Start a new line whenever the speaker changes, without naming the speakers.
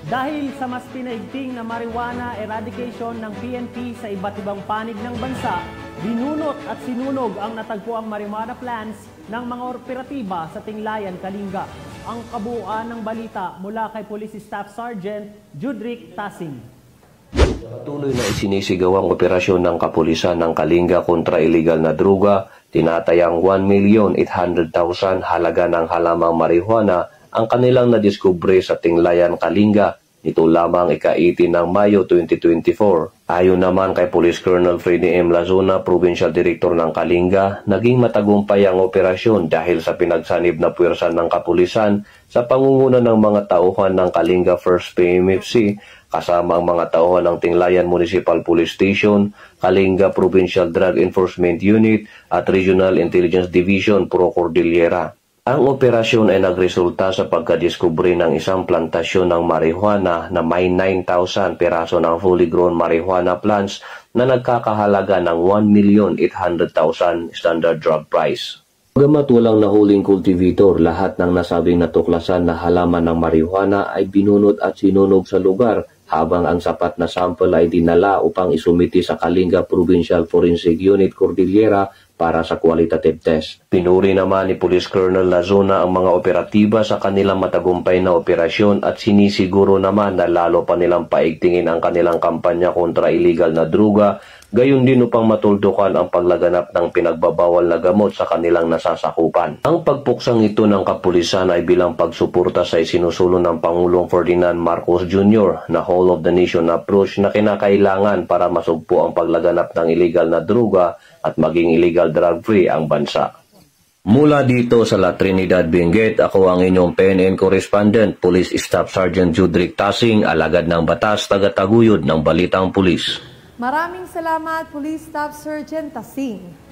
Dahil sa mas pinaigting na marijuana eradication ng PNP sa iba't ibang panig ng bansa, binunot at sinunog ang natagpuang marijuana plants ng mga operatiba sa Tinglayan, Kalinga. Ang kabuuan ng balita mula kay Police Staff Sergeant Judrick Tasing.
Patuloy na isinisigaw ang operasyon ng kapulisan ng Kalinga kontra iligal na droga, tinatayang 1,800,000 halaga ng halamang marijuana ang kanilang nadiskubre sa Tinglayan, Kalinga nito lamang ika-18 ng Mayo 2024. Ayon naman kay Police Colonel Freddy M. Lazona, Provincial Director ng Kalinga, naging matagumpay ang operasyon dahil sa pinagsanib na puwersa ng kapulisan sa pangunguna ng mga tauhan ng Kalinga 1st PMFC kasama ang mga tauhan ng Tinglayan Municipal Police Station, Kalinga Provincial Drug Enforcement Unit at Regional Intelligence Division Pro Cordillera. Ang operasyon ay nagresulta sa pagkadiskubre ng isang plantasyon ng marijuana na may 9,000 peraso ng fully grown marijuana plants na nagkakahalaga ng 1,800,000 standard drug price. Bagamat walang nahuling cultivator, lahat ng nasabing natuklasan na halaman ng marijuana ay binunot at sinunog sa lugar habang ang sapat na sample ay dinala upang isumiti sa Kalinga Provincial Forensic Unit Cordillera para sa qualitative test. Pinuri naman ni Police Colonel Lazona ang mga operatiba sa kanilang matagumpay na operasyon at sinisiguro naman na lalo pa nilang paigtingin ang kanilang kampanya kontra illegal na droga, gayon din upang matuldukan ang paglaganap ng pinagbabawal na gamot sa kanilang nasasakupan. Ang pagpuksang ito ng kapulisan ay bilang pagsuporta sa isinusulong ng Pangulong Ferdinand Marcos Jr. na whole of the nation approach na kinakailangan para masugpo ang paglaganap ng illegal na droga at maging illegal drug-free ang bansa. Mula dito sa La Trinidad, Benguet, ako ang inyong PNN correspondent, Police Staff Sergeant Judrick Tasing, alagad ng batas, tagataguyod ng Balitang Pulis.
Maraming salamat, Police Staff Sergeant Tasing.